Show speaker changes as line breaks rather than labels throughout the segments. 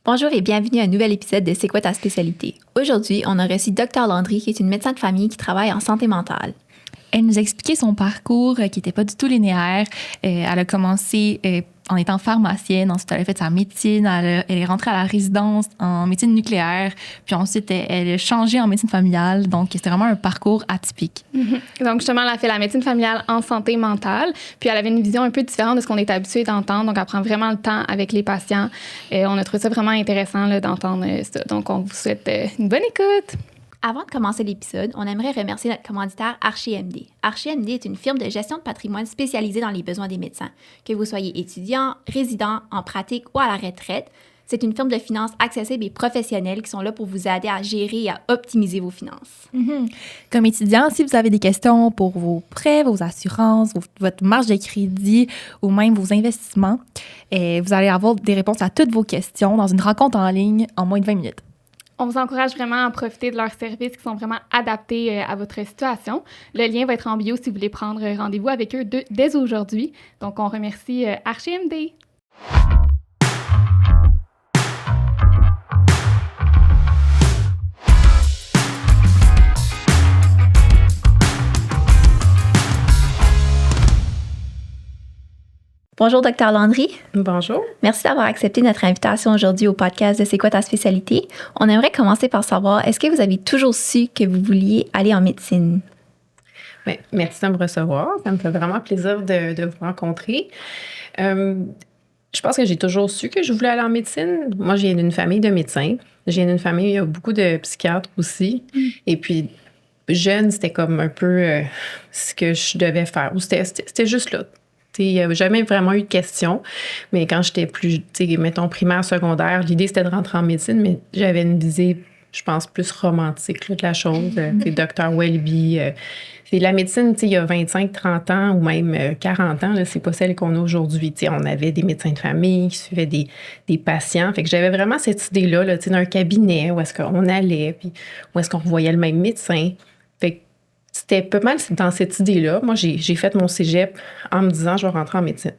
Bonjour et bienvenue à un nouvel épisode de C'est quoi ta spécialité? Aujourd'hui, on a reçu Dr Landry, qui est une médecin de famille qui travaille en santé mentale.
Elle nous a expliqué son parcours qui n'était pas du tout linéaire. Elle a commencé en étant pharmacienne, ensuite elle a fait sa médecine, elle est rentrée à la résidence en médecine nucléaire, puis ensuite elle a changé en médecine familiale, donc c'était vraiment un parcours atypique.
Mm-hmm. Donc justement, elle a fait la médecine familiale en santé mentale, puis elle avait une vision un peu différente de ce qu'on est habitué d'entendre, donc elle prend vraiment le temps avec les patients. On a trouvé ça vraiment intéressant là, d'entendre ça, donc on vous souhaite une bonne écoute.
Avant de commencer l'épisode, on aimerait remercier notre commanditaire ArchiMD. ArchiMD est une firme de gestion de patrimoine spécialisée dans les besoins des médecins. Que vous soyez étudiant, résident, en pratique ou à la retraite, c'est une firme de finances accessible et professionnelle qui sont là pour vous aider à gérer et à optimiser vos finances.
Mm-hmm. Comme étudiant, si vous avez des questions pour vos prêts, vos assurances, votre marge de crédit ou même vos investissements, vous allez avoir des réponses à toutes vos questions dans une rencontre en ligne en moins de 20 minutes.
On vous encourage vraiment à profiter de leurs services qui sont vraiment adaptés à votre situation. Le lien va être en bio si vous voulez prendre rendez-vous avec eux dès aujourd'hui. Donc, on remercie ArchiMD.
Bonjour, Dr Landry.
Bonjour.
Merci d'avoir accepté notre invitation aujourd'hui au podcast de C'est quoi ta spécialité? On aimerait commencer par savoir, est-ce que vous avez toujours su que vous vouliez aller en médecine?
Bien, merci de me recevoir. Ça me fait vraiment plaisir de vous rencontrer. Je pense que j'ai toujours su que je voulais aller en médecine. Moi, je viens d'une famille de médecins. Je viens d'une famille où il y a beaucoup de psychiatres aussi. Et puis, jeune, c'était comme un peu ce que je devais faire. Ou c'était juste là. Il n'y a jamais vraiment eu de questions, mais quand j'étais plus, mettons, primaire, secondaire, l'idée, c'était de rentrer en médecine, mais j'avais une visée, je pense, plus romantique là, de la chose. C'est Dr Welby. C'est la médecine, il y a 25, 30 ans ou même 40 ans, là, c'est pas celle qu'on a aujourd'hui. On avait des médecins de famille qui suivaient des patients. Fait que j'avais vraiment cette idée-là, là, d'un cabinet où est-ce qu'on allait, puis où est-ce qu'on voyait le même médecin. Fait que c'était pas mal dans cette idée-là. Moi, j'ai fait mon cégep en me disant je vais rentrer en médecine.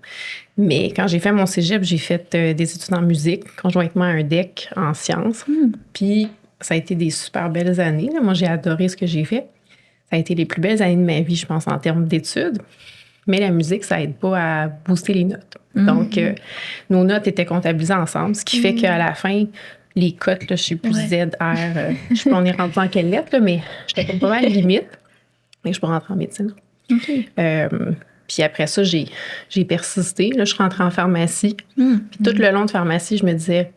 Mais quand j'ai fait mon cégep, j'ai fait des études en musique, conjointement à un DEC en sciences. Puis ça a été des super belles années. Là. Moi, j'ai adoré ce que j'ai fait. Ça a été les plus belles années de ma vie, je pense, en termes d'études. Mais la musique, ça aide pas à booster les notes. Donc, nos notes étaient comptabilisées ensemble, ce qui fait qu'à la fin, les cotes, là, je sais plus, Z, R, je sais pas on est rendu en quelle lettre, là, mais j'étais pas mal limite. Mais je peux rentrer en médecine.
Okay.
Puis après ça, j'ai persisté. Là, je suis rentrée en pharmacie. Puis tout le long de pharmacie, je me disais,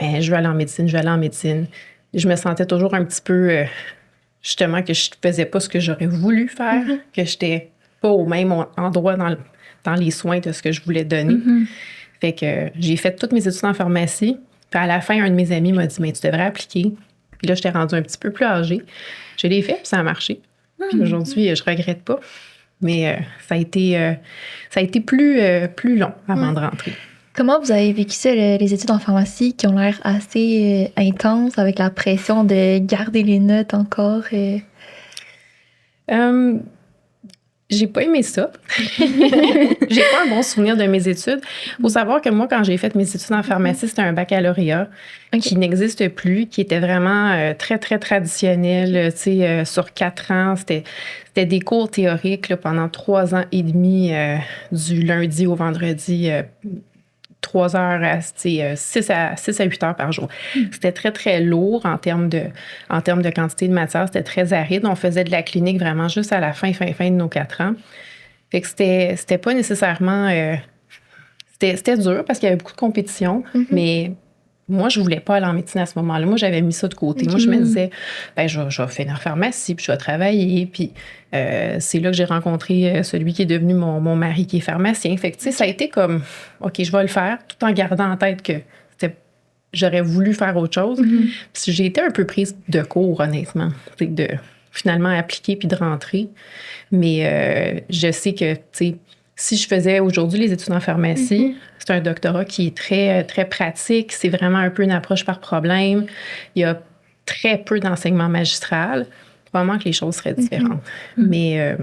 je veux aller en médecine, je veux aller en médecine. Je me sentais toujours un petit peu, justement, que je faisais pas ce que j'aurais voulu faire, que j'étais pas au même endroit dans les soins de ce que je voulais donner. Fait que j'ai fait toutes mes études en pharmacie. Puis à la fin, un de mes amis m'a dit, mais tu devrais appliquer. Puis là, j'étais rendue un petit peu plus âgée. Je l'ai fait, puis ça a marché. Puis aujourd'hui, je regrette pas. Mais ça a été plus long avant de rentrer.
Comment vous avez vécu ça, les études en pharmacie qui ont l'air assez intenses avec la pression de garder les notes encore?
J'ai pas aimé ça. J'ai pas un bon souvenir de mes études. Il faut savoir que moi, quand j'ai fait mes études en pharmacie, c'était un baccalauréat qui n'existe plus, qui était vraiment très, très traditionnel. Sur 4 ans, c'était des cours théoriques là, pendant 3 ans et demi, du lundi au vendredi, 3 heures à 6 à 8 heures par jour. C'était très, très lourd en termes de quantité de matière. C'était très aride. On faisait de la clinique vraiment juste à la fin de nos 4 ans. Fait que c'était pas nécessairement... c'était dur parce qu'il y avait beaucoup de compétition, mais moi, je voulais pas aller en médecine à ce moment-là. Moi, j'avais mis ça de côté. Moi, je me disais, je vais finir pharmacie, puis je vais travailler. Puis c'est là que j'ai rencontré celui qui est devenu mon mari, qui est pharmacien. Fait que, tu sais, ça a été comme, OK, je vais le faire, tout en gardant en tête que j'aurais voulu faire autre chose. Puis j'ai été un peu prise de court, honnêtement, de finalement appliquer puis de rentrer. Mais je sais que, tu sais, si je faisais aujourd'hui les études en pharmacie, c'est un doctorat qui est très, très pratique. C'est vraiment un peu une approche par problème. Il y a très peu d'enseignement magistral. Probablement que les choses seraient différentes. Mais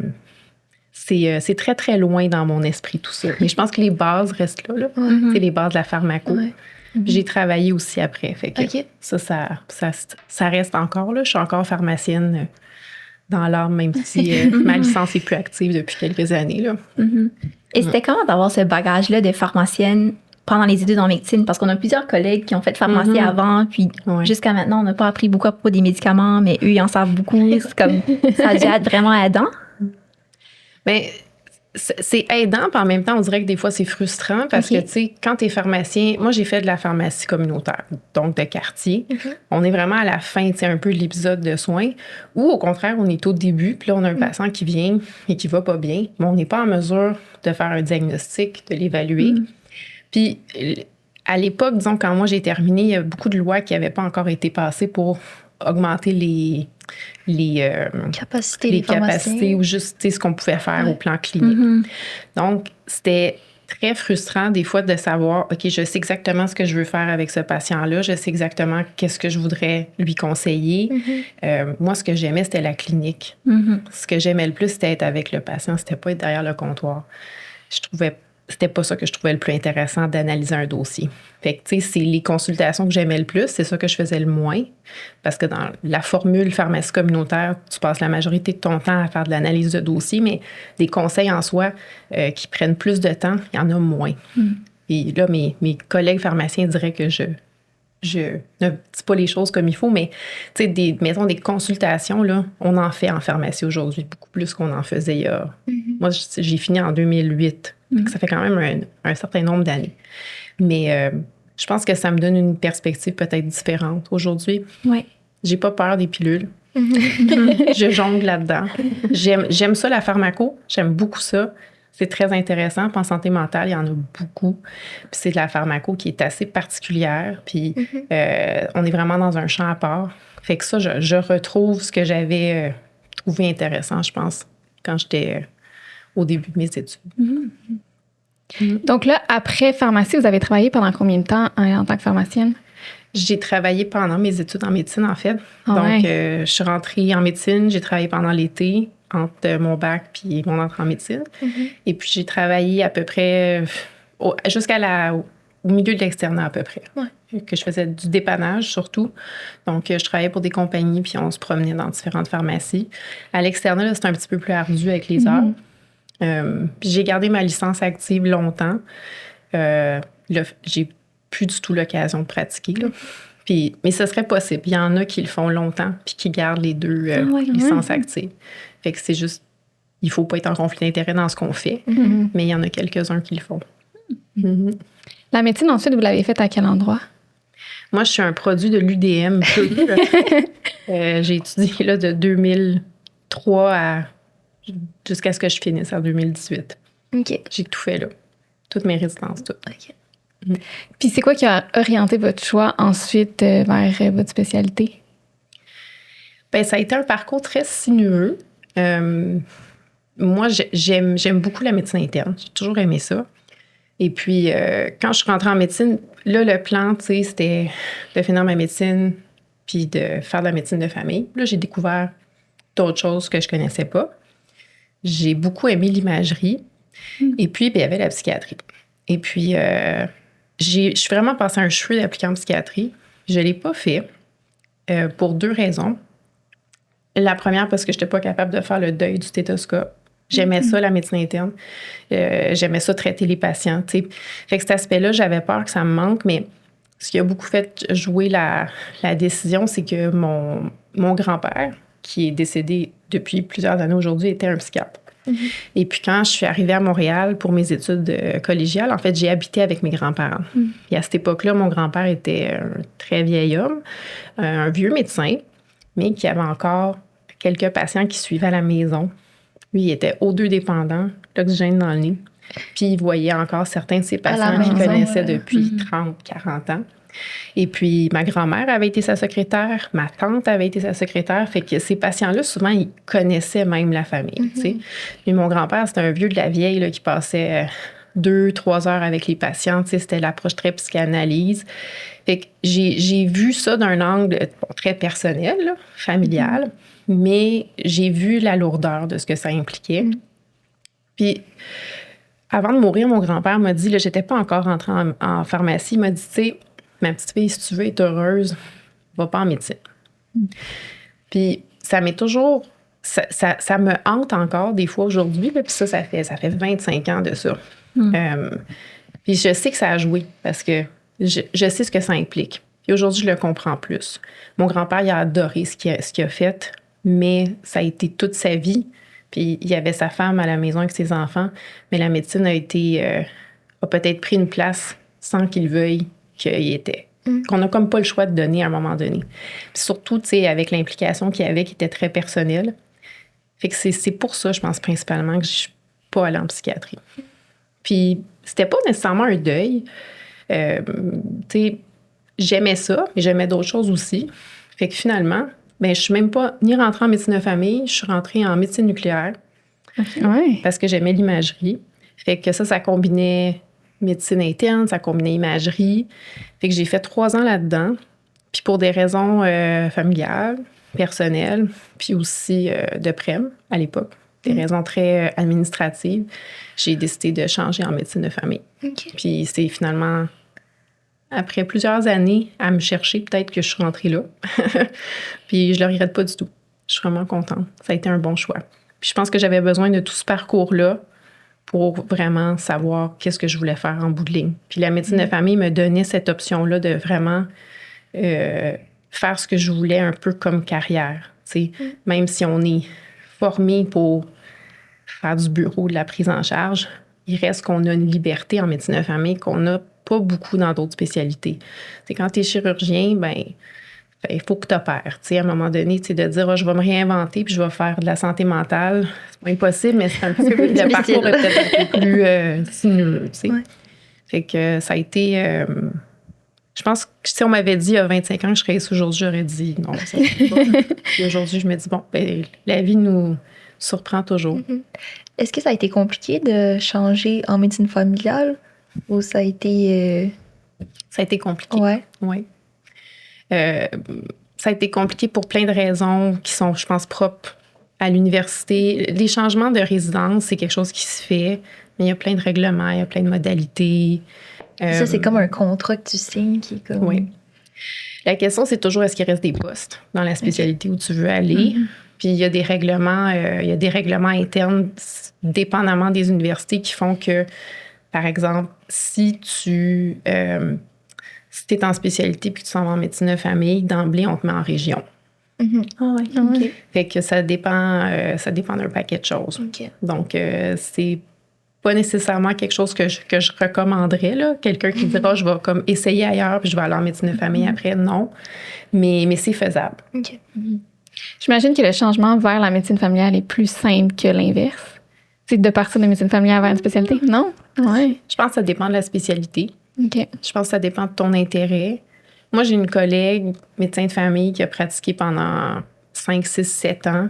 c'est très, très loin dans mon esprit, tout ça. Mais je pense que les bases restent là. C'est les bases de la pharmaco. J'ai travaillé aussi après. Fait que
OK.
ça reste encore, là. Je suis encore pharmacienne dans l'âme, même si ma licence est plus active depuis quelques années, là.
Et c'était comment d'avoir ce bagage-là de pharmacienne pendant les études en médecine? Parce qu'on a plusieurs collègues qui ont fait pharmacie avant, puis jusqu'à maintenant, on n'a pas appris beaucoup à propos des médicaments, mais eux, ils en savent beaucoup. C'est comme, ça a dû être vraiment aidant.
Bien, c'est aidant, puis en même temps, on dirait que des fois, c'est frustrant parce que, tu sais, quand tu es pharmacien, moi, j'ai fait de la pharmacie communautaire, donc de quartier. On est vraiment à la fin, tu sais, un peu de l'épisode de soins, ou au contraire, on est au début, puis là, on a un patient qui vient et qui va pas bien, mais on n'est pas en mesure de faire un diagnostic, de l'évaluer. Puis, à l'époque, disons, quand moi, j'ai terminé, il y a beaucoup de lois qui n'avaient pas encore été passées pour augmenter les capacités ou juste ce qu'on pouvait faire au plan clinique. Donc, c'était très frustrant des fois de savoir, OK, je sais exactement ce que je veux faire avec ce patient-là, je sais exactement qu'est-ce que je voudrais lui conseiller. Moi, ce que j'aimais, c'était la clinique. Ce que j'aimais le plus, c'était être avec le patient, c'était pas être derrière le comptoir. C'était pas ça que je trouvais le plus intéressant d'analyser un dossier. Fait que, tu sais, c'est les consultations que j'aimais le plus, c'est ça que je faisais le moins. Parce que dans la formule pharmacie communautaire, tu passes la majorité de ton temps à faire de l'analyse de dossier, mais des conseils en soi qui prennent plus de temps, il y en a moins. Et là, mes collègues pharmaciens diraient que je ne dis pas les choses comme il faut, mais tu sais, mettons des consultations, là, on en fait en pharmacie aujourd'hui, beaucoup plus qu'on en faisait il y a... Moi, j'ai fini en 2008. Ça fait quand même un certain nombre d'années. Mais je pense que ça me donne une perspective peut-être différente aujourd'hui.
Ouais.
J'ai pas peur des pilules. Je jongle là-dedans. J'aime ça, la pharmaco. J'aime beaucoup ça. C'est très intéressant. Puis en santé mentale, il y en a beaucoup. Puis c'est de la pharmaco qui est assez particulière. Puis on est vraiment dans un champ à part. Fait que ça, je retrouve ce que j'avais trouvé intéressant, je pense, quand j'étais au début de mes études.
Donc là, après pharmacie, vous avez travaillé pendant combien de temps en tant que pharmacienne?
J'ai travaillé pendant mes études en médecine, en fait. Donc, je suis rentrée en médecine. J'ai travaillé pendant l'été entre mon bac puis mon entrée en médecine. Et puis, j'ai travaillé à peu près au milieu de l'externat à peu près. Que je faisais du dépannage surtout. Donc, je travaillais pour des compagnies puis on se promenait dans différentes pharmacies. À l'externat, là, c'était un petit peu plus ardu avec les heures. Puis j'ai gardé ma licence active longtemps. Là, j'ai plus du tout l'occasion de pratiquer. Là. Mais ce serait possible. Il y en a qui le font longtemps puis qui gardent les deux licences actives. Fait que c'est juste, il faut pas être en conflit d'intérêt dans ce qu'on fait, mais il y en a quelques-uns qui le font.
La médecine, ensuite, vous l'avez faite à quel endroit?
Moi, je suis un produit de l'UDM. J'ai étudié là, de 2003 jusqu'à ce que je finisse en 2018.
OK.
J'ai tout fait là. Toutes mes résidences, toutes.
OK.
Puis c'est quoi qui a orienté votre choix ensuite vers votre spécialité?
Bien, ça a été un parcours très sinueux. Moi, j'aime beaucoup la médecine interne. J'ai toujours aimé ça. Et puis, quand je suis rentrée en médecine, là, le plan, tu sais, c'était de finir ma médecine puis de faire de la médecine de famille. Là, j'ai découvert d'autres choses que je connaissais pas. J'ai beaucoup aimé l'imagerie. Et puis, il y avait la psychiatrie. Et puis, je suis vraiment passée un cheveu d'appliquant en psychiatrie. Je ne l'ai pas fait pour deux raisons. La première, parce que je n'étais pas capable de faire le deuil du stéthoscope. J'aimais ça, la médecine interne. J'aimais ça, traiter les patients. T'sais. Fait que cet aspect-là, j'avais peur que ça me manque, mais ce qui a beaucoup fait jouer la décision, c'est que mon grand-père, qui est décédé depuis plusieurs années aujourd'hui, était un psychiatre. Et puis, quand je suis arrivée à Montréal pour mes études collégiales, en fait, j'ai habité avec mes grands-parents. Et à cette époque-là, mon grand-père était un très vieil homme, un vieux médecin, mais qui avait encore quelques patients qui suivaient à la maison. Lui, il était O2 dépendant, l'oxygène dans le nez. Puis, il voyait encore certains de ses patients qu'il connaissait depuis 30, 40 ans. Et puis, ma grand-mère avait été sa secrétaire, ma tante avait été sa secrétaire. Fait que ces patients-là, souvent, ils connaissaient même la famille. Tu sais. Puis mon grand-père, c'était un vieux de la vieille là, qui passait 2-3 heures avec les patients. Tu sais, c'était l'approche très psychanalyse. Fait que j'ai vu ça d'un angle très personnel, là, familial, mais j'ai vu la lourdeur de ce que ça impliquait. Puis, avant de mourir, mon grand-père m'a dit, là, j'étais pas encore rentrée en pharmacie, il m'a dit, tu sais, ma petite fille, si tu veux être heureuse, va pas en médecine. Puis ça m'est toujours... Ça me hante encore des fois aujourd'hui, puis ça fait 25 ans de ça. Puis je sais que ça a joué parce que je sais ce que ça implique. Et aujourd'hui, je le comprends plus. Mon grand-père, il a adoré ce qu'il a fait, mais ça a été toute sa vie. Puis il y avait sa femme à la maison avec ses enfants, mais la médecine a peut-être pris une place sans qu'il veuille qu'il y était. Qu'on n'a comme pas le choix de donner à un moment donné. Puis surtout, tu sais, avec l'implication qu'il y avait qui était très personnelle. Fait que c'est pour ça, je pense, principalement, que je suis pas allée en psychiatrie. Puis c'était pas nécessairement un deuil. Tu sais, j'aimais ça, mais j'aimais d'autres choses aussi. Fait que finalement, ben, je suis même pas ni rentrée en médecine de famille, je suis rentrée en médecine nucléaire.
Ouais.
Parce que j'aimais l'imagerie. Fait que ça combinait médecine interne, ça combinait imagerie. Fait que j'ai fait 3 ans là-dedans. Puis pour des raisons familiales, personnelles, puis aussi de prême à l'époque, des raisons très administratives, j'ai décidé de changer en médecine de famille.
OK.
Puis c'est finalement, après plusieurs années à me chercher, peut-être que je suis rentrée là. Puis je le regrette pas du tout. Je suis vraiment contente. Ça a été un bon choix. Puis je pense que j'avais besoin de tout ce parcours-là pour vraiment savoir qu'est-ce que je voulais faire en bout de ligne. Puis la médecine de famille me donnait cette option-là de vraiment faire ce que je voulais un peu comme carrière. Même si on est formé pour faire du bureau, de la prise en charge, il reste qu'on a une liberté en médecine de famille qu'on n'a pas beaucoup dans d'autres spécialités. Quand tu es chirurgien, ben il faut que tu opères. À un moment donné, de dire je vais me réinventer puis je vais faire de la santé mentale, c'est pas impossible, mais c'est un petit peu le parcours est peut-être un peu plus sinueux.
Ouais.
Fait que ça a été... je pense que si on m'avait dit il y a 25 ans que je serais ici aujourd'hui, j'aurais dit non, ça se fait pas. Puis aujourd'hui, je me dis, bon, ben, la vie nous surprend toujours.
Est-ce que ça a été compliqué de changer en médecine familiale ou ça a été...
Ça a été compliqué.
Ouais.
Oui. Ça a été compliqué pour plein de raisons qui sont, je pense, propres à l'université. Les changements de résidence, c'est quelque chose qui se fait, mais il y a plein de règlements, il y a plein de modalités.
Ça, c'est comme un contrat que tu signes qui est comme...
Oui. La question, c'est toujours est-ce qu'il reste des postes dans la spécialité où tu veux aller. Puis il y a des règlements, internes, dépendamment des universités, qui font que, par exemple, si tu es en spécialité puis que tu s'en vas en médecine de famille, d'emblée, on te met en région.
Ah oui, OK.
Fait que ça dépend d'un paquet de choses.
OK.
Donc, c'est pas nécessairement quelque chose que je recommanderais, là. Quelqu'un qui dira, je vais comme essayer ailleurs puis je vais aller en médecine de famille après. Non. Mais c'est faisable.
OK.
J'imagine que le changement vers la médecine familiale est plus simple que l'inverse. C'est de partir de médecine familiale vers une spécialité, non? Oui.
Je pense que ça dépend de la spécialité.
OK.
Je pense que ça dépend de ton intérêt. Moi, j'ai une collègue, médecin de famille, qui a pratiqué pendant 5, 6, 7 ans,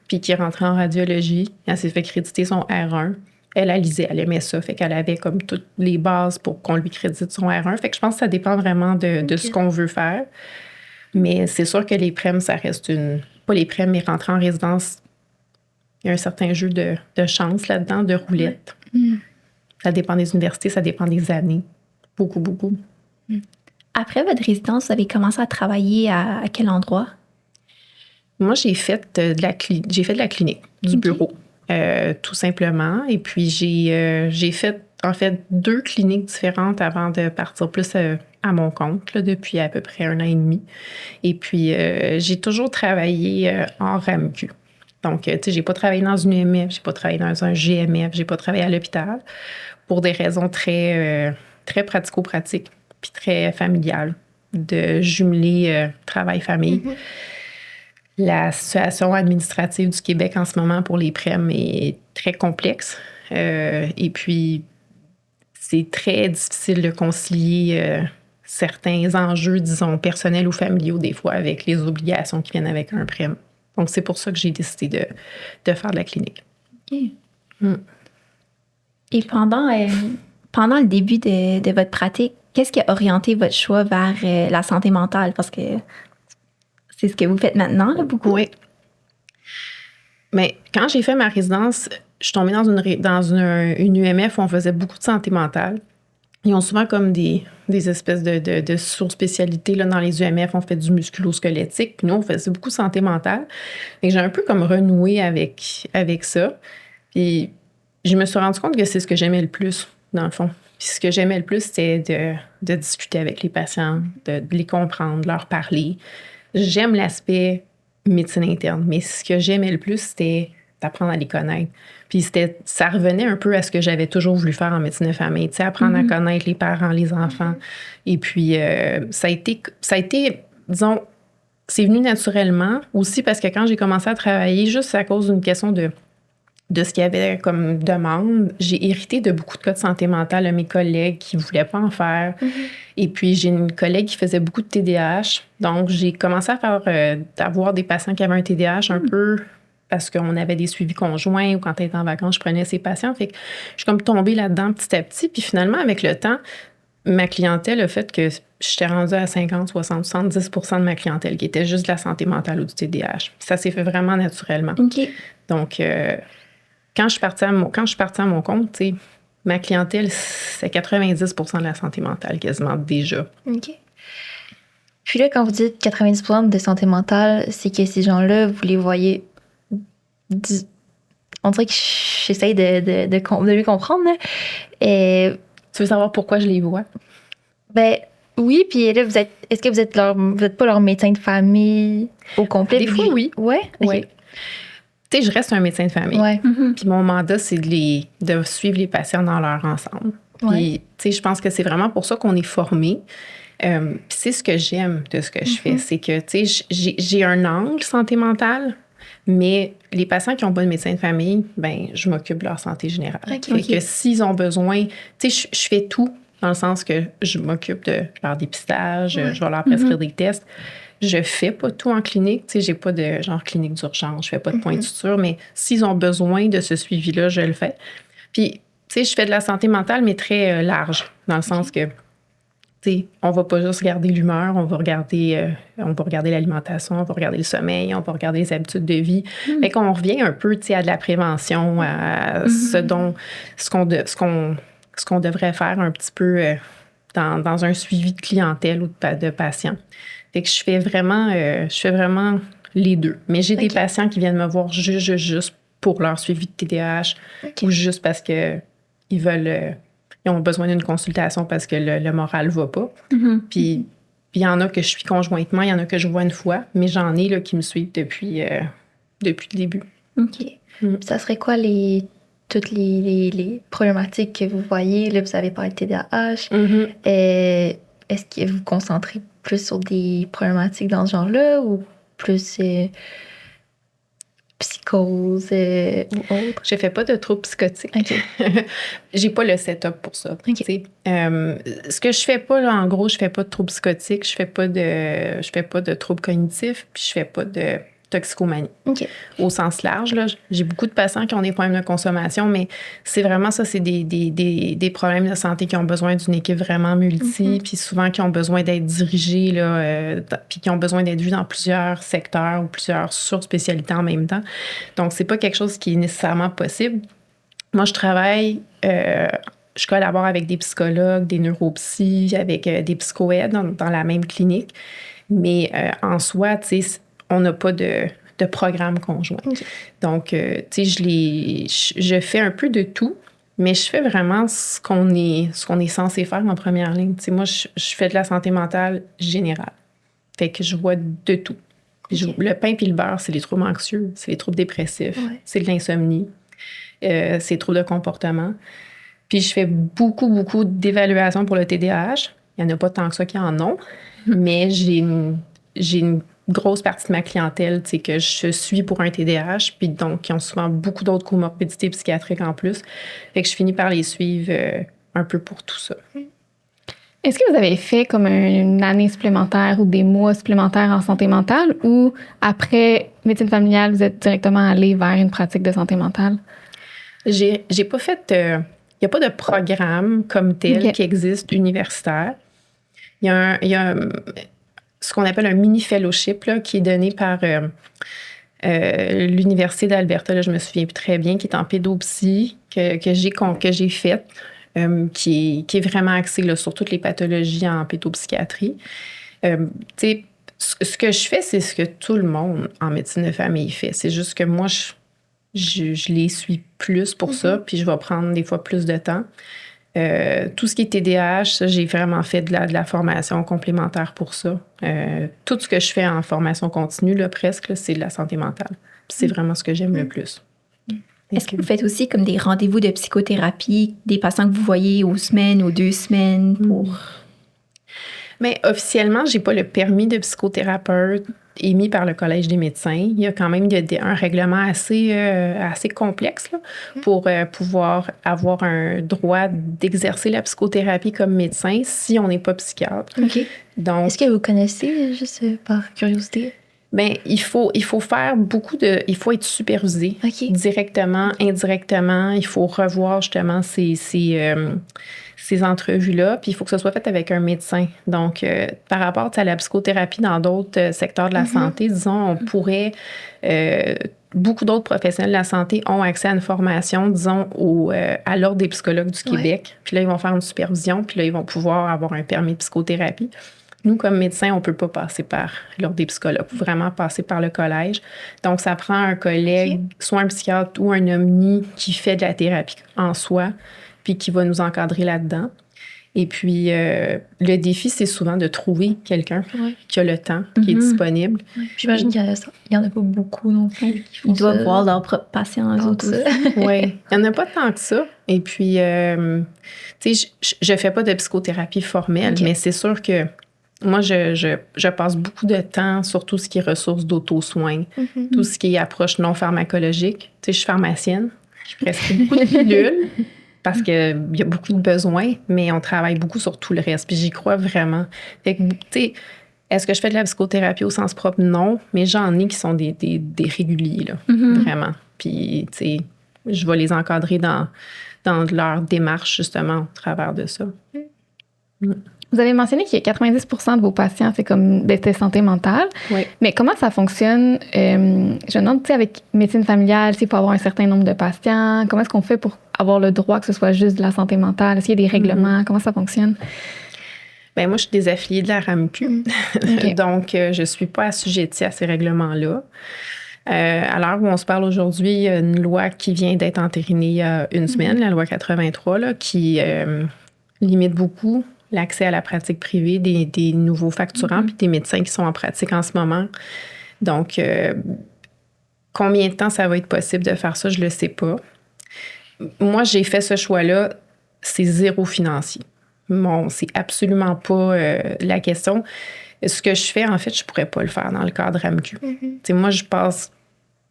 puis qui est rentrée en radiologie. Elle s'est fait créditer son R1. Elle lisait, elle aimait ça. Fait qu'elle avait comme toutes les bases pour qu'on lui crédite son R1. Fait que je pense que ça dépend vraiment de ce qu'on veut faire. Mais c'est sûr que les prêmes, ça reste pas les prêmes, mais rentrer en résidence, il y a un certain jeu de chance là-dedans, de roulette. Ça dépend des universités, ça dépend des années. Beaucoup, beaucoup.
Après votre résidence, vous avez commencé à travailler à quel endroit?
Moi, j'ai fait de la clinique, du bureau, tout simplement. Et puis, j'ai fait, en fait, 2 cliniques différentes avant de partir plus à mon compte, là, depuis à peu près 1 an et demi. Et puis, j'ai toujours travaillé en RAMQ. Donc, tu sais, j'ai pas travaillé dans une UMF, j'ai pas travaillé dans un GMF, j'ai pas travaillé à l'hôpital pour des raisons très, très pratico-pratiques puis très familiales, de jumeler travail-famille. La situation administrative du Québec en ce moment pour les prêmes est très complexe. Et puis, c'est très difficile de concilier certains enjeux, disons, personnels ou familiaux, des fois, avec les obligations qui viennent avec un prême. Donc, c'est pour ça que j'ai décidé de faire de la clinique.
OK. Et pendant le début de votre pratique, qu'est-ce qui a orienté votre choix vers la santé mentale? Parce que c'est ce que vous faites maintenant, là, beaucoup.
Oui. Mais quand j'ai fait ma résidence, je suis tombée dans une UMF où on faisait beaucoup de santé mentale. ils ont souvent comme des espèces de sur-spécialités. Là, dans les UMF, on fait du musculo-squelettique. Puis nous, on faisait beaucoup de santé mentale. Et j'ai un peu comme renoué avec ça. Puis je me suis rendu compte que c'est ce que j'aimais le plus, dans le fond. Puis ce que j'aimais le plus, c'était de discuter avec les patients, de les comprendre, de leur parler. J'aime l'aspect médecine interne, mais ce que j'aimais le plus, c'était d'apprendre à les connaître. Puis ça revenait un peu à ce que j'avais toujours voulu faire en médecine de famille, tu sais, apprendre à connaître les parents, les enfants. Et puis, ça a été, disons, c'est venu naturellement aussi parce que quand j'ai commencé à travailler, juste à cause d'une question de ce qu'il y avait comme demande, j'ai hérité de beaucoup de cas de santé mentale de mes collègues qui ne voulaient pas en faire. Et puis, j'ai une collègue qui faisait beaucoup de TDAH. Donc, j'ai commencé à d'avoir des patients qui avaient un TDAH un peu parce qu'on avait des suivis conjoints ou quand elle était en vacances, je prenais ses patients. Fait que je suis comme tombée là-dedans petit à petit. Puis finalement, avec le temps, ma clientèle a fait que j'étais rendue à 50, 60, 70 % de ma clientèle qui était juste de la santé mentale ou du TDAH. Ça s'est fait vraiment naturellement.
OK.
Donc, quand je suis partie à mon compte, tu sais, ma clientèle, c'est 90 % de la santé mentale quasiment déjà.
OK. Puis là, quand vous dites 90% de santé mentale, c'est que ces gens-là, vous les voyez... On dirait que j'essaye de mieux comprendre. Là. Et,
Tu veux savoir pourquoi je les vois?
ben oui, puis là, est-ce que vous êtes pas leur médecin de famille au complet?
Des fois, oui.
Ouais? OK.
Oui. Tu sais, je reste un médecin de famille.
Ouais.
Puis mon mandat, c'est de suivre les patients dans leur ensemble. Puis, tu sais, je pense que c'est vraiment pour ça qu'on est formé. Puis c'est ce que j'aime de ce que je fais. C'est que, tu sais, j'ai un angle santé mentale, mais les patients qui n'ont pas de médecin de famille, ben je m'occupe de leur santé générale. Fait que s'ils ont besoin, tu sais, je fais tout dans le sens que je m'occupe de leur dépistage, je vais leur prescrire des tests. Je fais pas tout en clinique, tu sais, j'ai pas de genre clinique d'urgence, je fais pas de point de suture, mais s'ils ont besoin de ce suivi-là, je le fais. Puis, tu sais, je fais de la santé mentale, mais très large, dans le sens que on va pas juste regarder l'humeur, on va regarder l'alimentation, on va regarder le sommeil, on va regarder les habitudes de vie. Fait qu'on revient un peu, à de la prévention, à ce qu'on devrait faire un petit peu dans un suivi de clientèle ou de patients. Fait que je fais vraiment les deux. Mais j'ai des patients qui viennent me voir juste pour leur suivi de TDAH ou juste parce que ils ont besoin d'une consultation parce que le moral va pas. Puis il y en a que je suis conjointement, il y en a que je vois une fois, mais j'en ai là, qui me suivent depuis le début.
OK. Ça serait quoi toutes les problématiques que vous voyez? Là, vous avez parlé de TDAH. Est-ce que vous vous concentrez plus sur des problématiques dans ce genre-là ou plus psychose ou autre?
Je fais pas de troubles psychotiques. J'ai pas le setup pour ça. Ce que je fais pas, là, en gros, je fais pas de troubles psychotiques, je fais pas de troubles cognitifs, puis je fais pas de toxicomanie. Au sens large, là, j'ai beaucoup de patients qui ont des problèmes de consommation, mais c'est vraiment ça, c'est des problèmes de santé qui ont besoin d'une équipe vraiment multi, puis souvent qui ont besoin d'être dirigés, là, puis qui ont besoin d'être vus dans plusieurs secteurs ou plusieurs surspécialités en même temps. Donc, c'est pas quelque chose qui est nécessairement possible. Moi, je travaille... je collabore avec des psychologues, des neuropsys, avec des psychoèdes dans la même clinique. Mais en soi, tu sais, on n'a pas de programme conjoint. Donc, tu sais, je fais un peu de tout, mais je fais vraiment ce qu'on est censé faire en première ligne. Tu sais, moi, je fais de la santé mentale générale. Fait que je vois de tout. Le pain puis le beurre, c'est les troubles anxieux, c'est les troubles dépressifs, c'est de l'insomnie, c'est les troubles de comportement. Puis je fais beaucoup, beaucoup d'évaluations pour le TDAH. Il n'y en a pas tant que ça qui en ont, mais j'ai une grosse partie de ma clientèle, tu sais, que je suis pour un TDAH, puis donc qui ont souvent beaucoup d'autres comorbidités psychiatriques en plus. Fait que je finis par les suivre un peu pour tout ça.
Est-ce que vous avez fait comme une année supplémentaire ou des mois supplémentaires en santé mentale ou après médecine familiale, vous êtes directement allé vers une pratique de santé mentale?
J'ai pas fait... Il n'y a pas de programme comme tel qui existe universitaire. Il y a ce qu'on appelle un mini-fellowship là, qui est donné par l'Université d'Alberta, là, je me souviens plus très bien, qui est en pédopsie, que j'ai fait. qui est vraiment axé là, sur toutes les pathologies en pédopsychiatrie. Tu sais, ce que je fais, c'est ce que tout le monde en médecine de famille fait. C'est juste que moi, je les suis plus pour ça, puis je vais prendre des fois plus de temps. Tout ce qui est TDAH, ça, j'ai vraiment fait de la formation complémentaire pour ça. Tout ce que je fais en formation continue, là, presque, là, c'est de la santé mentale. Puis c'est vraiment ce que j'aime le plus.
Est-ce que vous faites aussi comme des rendez-vous de psychothérapie, des patients que vous voyez aux semaines, aux 2 semaines pour...
Mais officiellement, j'ai pas le permis de psychothérapeute émis par le Collège des médecins. Il y a quand même un règlement assez complexe là, pour pouvoir avoir un droit d'exercer la psychothérapie comme médecin si on n'est pas psychiatre.
OK.
Donc,
Est-ce que vous connaissez, juste par curiosité?
ben, il faut faire il faut être supervisé
OK.
directement, indirectement. Il faut revoir justement ces entrevues-là, puis il faut que ce soit fait avec un médecin. Donc, par rapport à la psychothérapie dans d'autres secteurs de la santé, disons, on pourrait... beaucoup d'autres professionnels de la santé ont accès à une formation, disons, à l'Ordre des psychologues du Québec. Puis là, ils vont faire une supervision, puis là, ils vont pouvoir avoir un permis de psychothérapie. Nous, comme médecins, on ne peut pas passer par l'Ordre des psychologues. Il faut vraiment passer par le collège. Donc, ça prend un collègue, soit un psychiatre ou un omni qui fait de la thérapie en soi, puis qui va nous encadrer là-dedans. Et puis, le défi, c'est souvent de trouver quelqu'un qui a le temps, qui est disponible.
J'imagine qu'il n'y en a pas beaucoup non plus.
Ils doivent voir leurs propres patients, eux autres aussi.
Oui, il n'y en a pas tant que ça. Et puis, tu sais, je ne fais pas de psychothérapie formelle, mais c'est sûr que moi, je passe beaucoup de temps sur tout ce qui est ressources d'auto-soins, tout ce qui est approche non pharmacologique. Tu sais, je suis pharmacienne, je prescris beaucoup de pilules parce qu'il y a beaucoup de besoins, mais on travaille beaucoup sur tout le reste. Puis j'y crois vraiment. Fait que, tu sais, est-ce que je fais de la psychothérapie au sens propre? Non, mais j'en ai qui sont des réguliers, là, vraiment. Puis, tu sais, je vais les encadrer dans leur démarche, justement, au travers de ça.
Vous avez mentionné qu'il y a 90 de vos patients, c'est comme de santé mentale.
Oui.
Mais comment ça fonctionne? Je me demande, tu sais, avec médecine familiale, s'il faut avoir un certain nombre de patients, comment est-ce qu'on fait pour avoir le droit que ce soit juste de la santé mentale? Est-ce qu'il y a des règlements? Comment ça fonctionne?
Bien, moi, je suis désaffiliée de la RAMQ.
Okay.
Donc, je ne suis pas assujettie à ces règlements-là. À l'heure où on se parle aujourd'hui, il y a une loi qui vient d'être entérinée il y a une semaine, la loi 83, là, qui limite beaucoup l'accès à la pratique privée des nouveaux facturants puis des médecins qui sont en pratique en ce moment. Donc, combien de temps ça va être possible de faire ça, je ne le sais pas. Moi, j'ai fait ce choix-là, c'est zéro financier. Bon, c'est absolument pas la question. Ce que je fais, en fait, je pourrais pas le faire dans le cadre RAMQ. Moi, je passe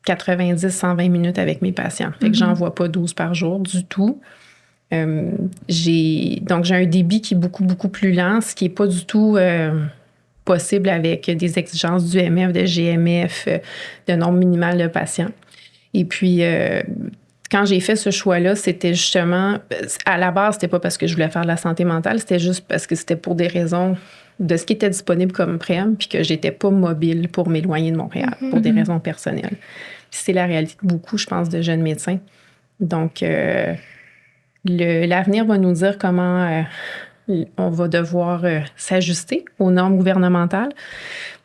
90-120 minutes avec mes patients. Fait que j'en vois pas 12 par jour du tout. J'ai un débit qui est beaucoup, beaucoup plus lent, ce qui n'est pas du tout possible avec des exigences du MF, de GMF, de nombre minimal de patients. Et puis, quand j'ai fait ce choix-là, c'était justement, à la base, c'était pas parce que je voulais faire de la santé mentale, c'était juste parce que c'était pour des raisons de ce qui était disponible comme prême, puis que j'étais pas mobile pour m'éloigner de Montréal, pour des raisons personnelles. Puis c'est la réalité de beaucoup, je pense, de jeunes médecins. Donc, l'avenir va nous dire comment on va devoir s'ajuster aux normes gouvernementales.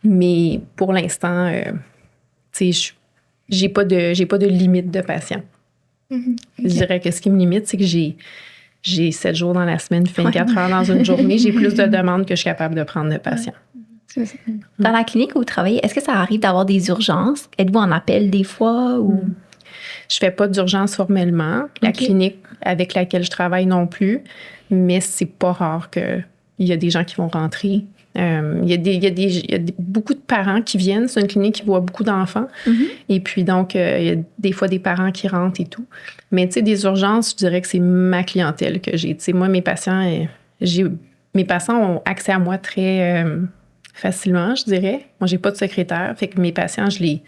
Mais pour l'instant, tu sais, j'ai pas de limite de patients. Okay. Je dirais que ce qui me limite, c'est que j'ai 7 jours dans la semaine, 24 heures dans une journée. J'ai plus de demandes que je suis capable de prendre de patients.
Dans la clinique où vous travaillez, est-ce que ça arrive d'avoir des urgences? Êtes-vous en appel des fois? Ou...
Je fais pas d'urgence formellement. La clinique avec laquelle je travaille non plus, mais c'est pas rare qu'il y a des gens qui vont rentrer. Il y a beaucoup de parents qui viennent. C'est une clinique qui voit beaucoup d'enfants. Et puis, donc, il y a des fois des parents qui rentrent et tout. Mais, tu sais, des urgences, je dirais que c'est ma clientèle que j'ai. Tu sais, moi, mes patients ont accès à moi très facilement, je dirais. Moi, j'ai pas de secrétaire. Fait que mes patients, je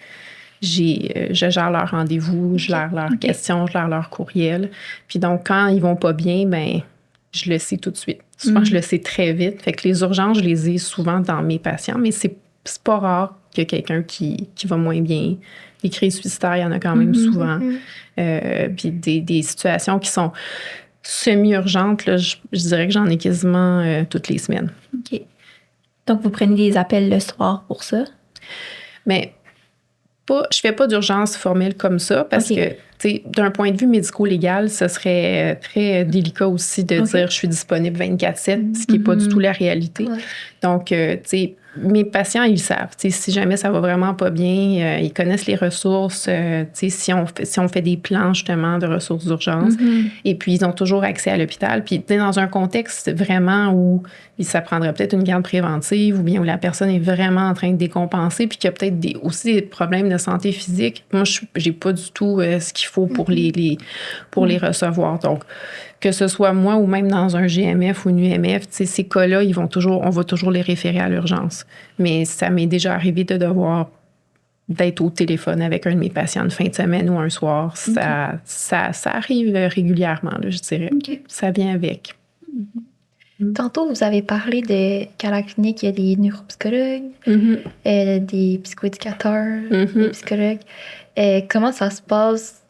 gère leurs rendez-vous, je gère leurs questions, je gère leurs courriels. Puis donc, quand ils vont pas bien, ben je le sais tout de suite. Souvent, je le sais très vite. Fait que les urgences, je les ai souvent dans mes patients, mais c'est pas rare qu'il y a quelqu'un qui va moins bien. Les crises suicidaires, il y en a quand même souvent. Puis des situations qui sont semi-urgentes, là, je dirais que j'en ai quasiment toutes les semaines.
OK. Donc, vous prenez des appels le soir pour ça?
Mais je fais pas d'urgence formelle comme ça parce que, tu sais, d'un point de vue médico-légal, ce serait très délicat aussi de dire je suis disponible 24/7, ce qui n'est pas du tout la réalité.
Ouais.
Donc, tu sais, mes patients, ils savent. Tu sais, si jamais ça va vraiment pas bien, ils connaissent les ressources. Tu sais, si on fait des plans, justement, de ressources d'urgence, et puis ils ont toujours accès à l'hôpital. Puis, tu sais, dans un contexte vraiment où ça prendrait peut-être une garde préventive ou bien où la personne est vraiment en train de décompenser puis qu'il y a peut-être aussi des problèmes de santé physique, moi, j'ai pas du tout ce qu'il faut pour les recevoir. Donc, que ce soit moi ou même dans un GMF ou une UMF, ces cas-là, on va toujours les référer à l'urgence. Mais ça m'est déjà arrivé de devoir d'être au téléphone avec un de mes patients une fin de semaine ou un soir. Ça arrive régulièrement, là, je dirais. Ça vient avec.
Tantôt, vous avez parlé qu'à la clinique, il y a des neuropsychologues, des psychoéducateurs, des psychologues. Comment ça se passe?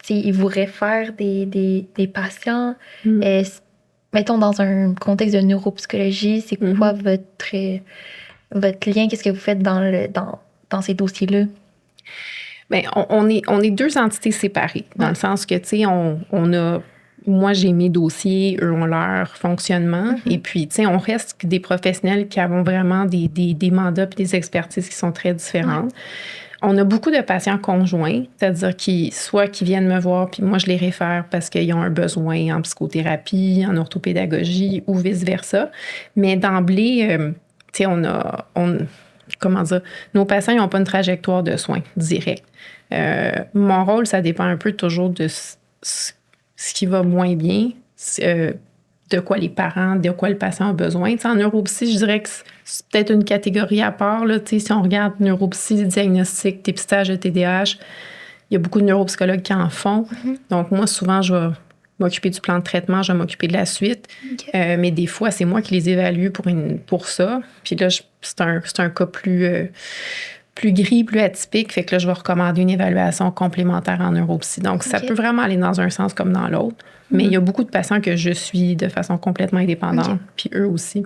Ils vous réfèrent des patients. Mettons, dans un contexte de neuropsychologie, c'est quoi votre lien? Qu'est-ce que vous faites dans ces dossiers-là?
Bien, on est deux entités séparées, dans le sens que, tu sais, on a... Moi, j'ai mes dossiers, eux ont leur fonctionnement. Et puis, tu sais, on reste des professionnels qui avons vraiment des mandats et des expertises qui sont très différentes. On a beaucoup de patients conjoints, c'est-à-dire qui viennent me voir, puis moi, je les réfère parce qu'ils ont un besoin en psychothérapie, en orthopédagogie ou vice-versa. Mais d'emblée, tu sais, comment dire, nos patients n'ont pas une trajectoire de soins directe. Mon rôle, ça dépend un peu toujours de ce qui va moins bien, de quoi les parents, de quoi le patient a besoin. T'sais, en neuropsy, je dirais que c'est peut-être une catégorie à part. Là, si on regarde neuropsy, diagnostic, dépistage de TDAH, il y a beaucoup de neuropsychologues qui en font. Donc, moi, souvent, je vais m'occuper du plan de traitement, je vais m'occuper de la suite. Mais des fois, c'est moi qui les évalue pour ça. Puis là, c'est un cas plus gris, plus atypique. Fait que là, je vais recommander une évaluation complémentaire en neuropsy. Donc, ça peut vraiment aller dans un sens comme dans l'autre. Mais il y a beaucoup de patients que je suis de façon complètement indépendante. Puis eux aussi.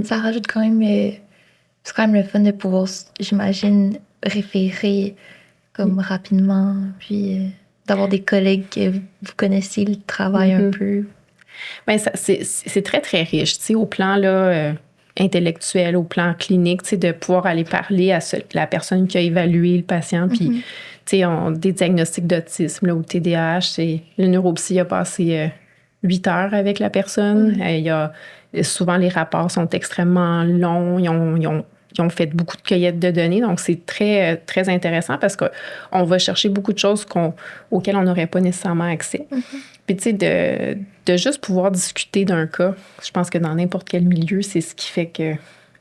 Ça rajoute quand même... c'est quand même le fun de pouvoir, j'imagine, référer comme rapidement. Puis d'avoir des collègues que vous connaissez le travail un peu.
Bien, c'est très, très riche. Tu sais, au plan, là... intellectuel, au plan clinique, tu sais, de pouvoir aller parler à la personne qui a évalué le patient, puis, tu sais, des diagnostics d'autisme, là, ou TDAH, le neuropsy a passé 8 heures avec la personne. Souvent, les rapports sont extrêmement longs. Ils ont fait beaucoup de cueillettes de données, donc c'est très, très intéressant parce qu'on va chercher beaucoup de choses auxquelles on n'aurait pas nécessairement accès. Puis, tu sais, de juste pouvoir discuter d'un cas, je pense que dans n'importe quel milieu, c'est ce qui fait que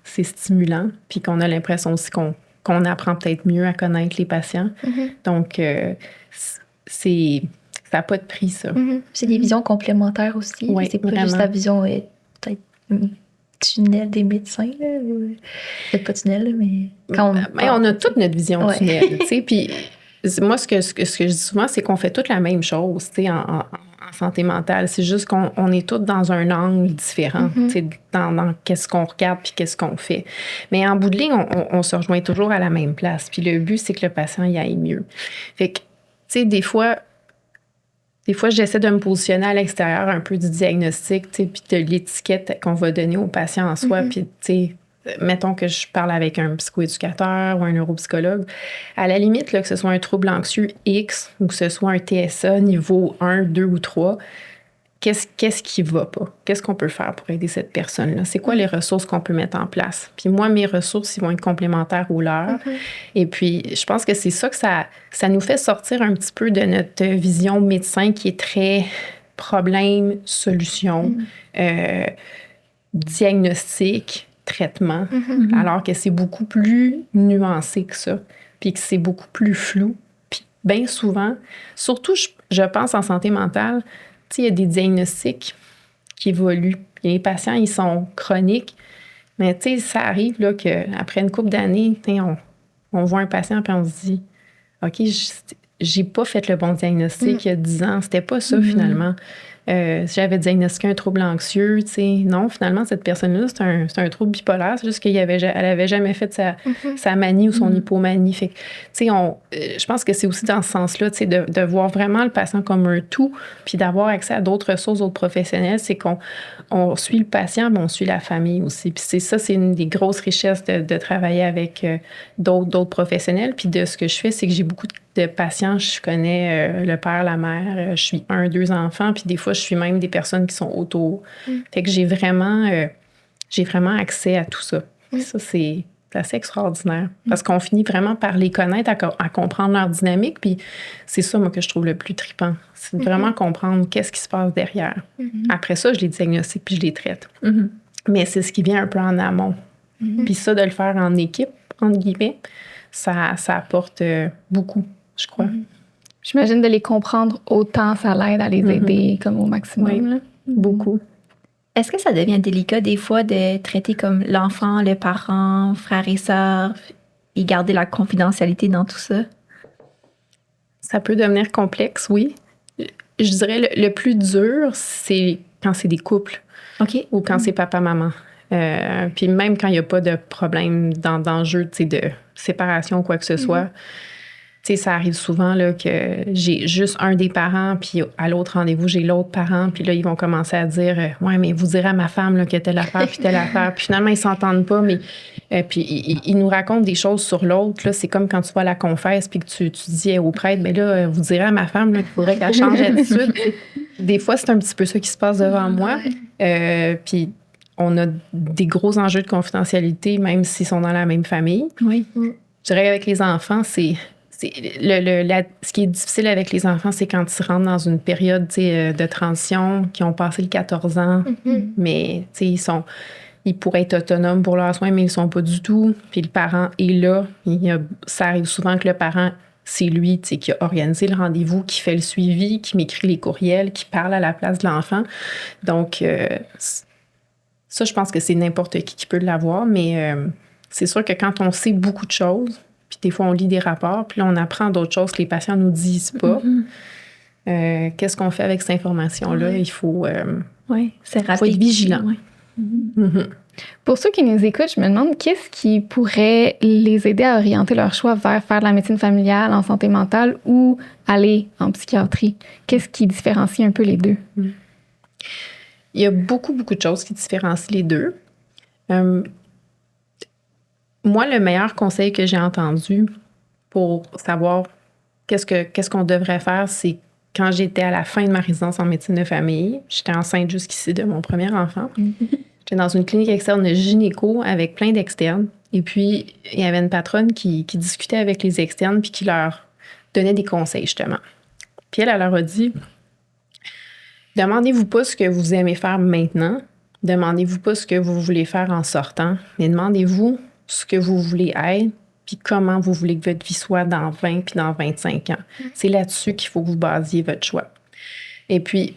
c'est stimulant, puis qu'on a l'impression aussi qu'on apprend peut-être mieux à connaître les patients. Donc, ça n'a pas de prix, ça.
C'est des visions complémentaires aussi.
Oui,
c'est pas
vraiment.
Juste la vision peut-être tunnel des médecins. Peut-être pas tunnel, mais quand
on a toute notre vision tunnel, tu sais, puis moi, ce que je dis souvent, c'est qu'on fait toute la même chose, tu sais, en santé mentale. C'est juste qu'on est tous dans un angle différent, tu sais, dans qu'est-ce qu'on regarde puis qu'est-ce qu'on fait. Mais en bout de ligne, on se rejoint toujours à la même place. Puis le but, c'est que le patient y aille mieux. Fait que, tu sais, des fois, j'essaie de me positionner à l'extérieur un peu du diagnostic, tu sais, puis de l'étiquette qu'on va donner au patient en soi. Puis, tu sais, mettons que je parle avec un psychoéducateur ou un neuropsychologue, à la limite, là, que ce soit un trouble anxieux X ou que ce soit un TSA niveau 1, 2 ou 3, qu'est-ce qui va pas? Qu'est-ce qu'on peut faire pour aider cette personne-là? C'est quoi les ressources qu'on peut mettre en place? Puis moi, mes ressources, ils vont être complémentaires aux leurs. Et puis, je pense que c'est ça que ça nous fait sortir un petit peu de notre vision médecin qui est très problème, solution, diagnostic, traitement, alors que c'est beaucoup plus nuancé que ça, puis que c'est beaucoup plus flou. Puis bien souvent, surtout, je pense en santé mentale, tu sais, il y a des diagnostics qui évoluent. Les patients, ils sont chroniques, mais tu sais, ça arrive là, qu'après une couple d'années, on voit un patient puis on se dit, OK, j'ai pas fait le bon diagnostic il y a 10 ans. C'était pas ça, finalement. J'avais diagnostiqué un trouble anxieux, tu sais. Non, finalement, cette personne-là, c'est un trouble bipolaire. C'est juste elle avait jamais fait sa manie ou son hypomanie. Fait que, tu sais, je pense que c'est aussi dans ce sens-là, tu sais, de voir vraiment le patient comme un tout, puis d'avoir accès à d'autres ressources, d'autres professionnels. C'est qu'on suit le patient, mais on suit la famille aussi. Puis c'est une des grosses richesses de travailler avec d'autres professionnels. Puis de ce que je fais, c'est que j'ai beaucoup de patients, je connais le père, la mère, je suis 1, 2 enfants, puis des fois, je suis même des personnes qui sont autour. Fait que j'ai vraiment accès à tout ça. Ça, c'est assez extraordinaire. Parce qu'on finit vraiment par les connaître, à comprendre leur dynamique, puis c'est ça, moi, que je trouve le plus trippant. C'est de vraiment comprendre qu'est-ce qui se passe derrière. Après ça, je les diagnostique, puis je les traite. Mais c'est ce qui vient un peu en amont. Puis ça, de le faire en équipe, entre guillemets, ça apporte beaucoup, je crois.
J'imagine de les comprendre autant, ça l'aide à les aider comme au maximum.
Oui,
là.
beaucoup.
Est-ce que ça devient délicat des fois de traiter comme l'enfant, le parent, frère et sœur et garder la confidentialité dans tout ça?
Ça peut devenir complexe, oui. Je dirais le plus dur, c'est quand c'est des couples ou quand c'est papa-maman. Puis même quand il n'y a pas de problème d'enjeu de séparation ou quoi que ce soit, tu sais, ça arrive souvent là, que j'ai juste un des parents, puis à l'autre rendez-vous, j'ai l'autre parent, puis là, ils vont commencer à dire « Ouais, mais vous direz à ma femme là, que telle affaire, puis telle affaire. » Puis finalement, ils s'entendent pas, mais puis ils nous racontent des choses sur l'autre. Là, c'est comme quand tu vas à la confesse, puis que tu dis au prêtre « Mais là, vous direz à ma femme là, qu'il faudrait qu'elle change d'attitude. » Des fois, c'est un petit peu ça qui se passe devant moi. Puis on a des gros enjeux de confidentialité, même s'ils sont dans la même famille.
Oui.
Je dirais qu'avec les enfants, ce qui est difficile avec les enfants, c'est quand ils rentrent dans une période de transition, qui ont passé le 14 ans, mais ils pourraient être autonomes pour leurs soins, mais ils ne sont pas du tout. Puis le parent est là. Ça arrive souvent que le parent, c'est lui qui a organisé le rendez-vous, qui fait le suivi, qui m'écrit les courriels, qui parle à la place de l'enfant. Donc, ça, je pense que c'est n'importe qui peut l'avoir, mais c'est sûr que quand on sait beaucoup de choses, puis des fois, on lit des rapports, puis là, on apprend d'autres choses que les patients ne nous disent pas. Qu'est-ce qu'on fait avec cette information-là? Il faut,
c'est
faut être vigilant.
Pour ceux qui nous écoutent, je me demande qu'est-ce qui pourrait les aider à orienter leur choix vers faire de la médecine familiale en santé mentale ou aller en psychiatrie? Qu'est-ce qui différencie un peu les deux?
Il y a beaucoup, beaucoup de choses qui différencient les deux. Moi, le meilleur conseil que j'ai entendu pour savoir qu'est-ce qu'on devrait faire, c'est quand j'étais à la fin de ma résidence en médecine de famille. J'étais enceinte jusqu'ici de mon premier enfant. J'étais dans une clinique externe de gynéco avec plein d'externes. Et puis, il y avait une patronne qui discutait avec les externes puis qui leur donnait des conseils, justement. Puis elle leur a dit, demandez-vous pas ce que vous aimez faire maintenant. Demandez-vous pas ce que vous voulez faire en sortant. Mais demandez-vous ce que vous voulez être, puis comment vous voulez que votre vie soit dans 20 puis dans 25 ans. C'est là-dessus qu'il faut que vous basiez votre choix. Et puis,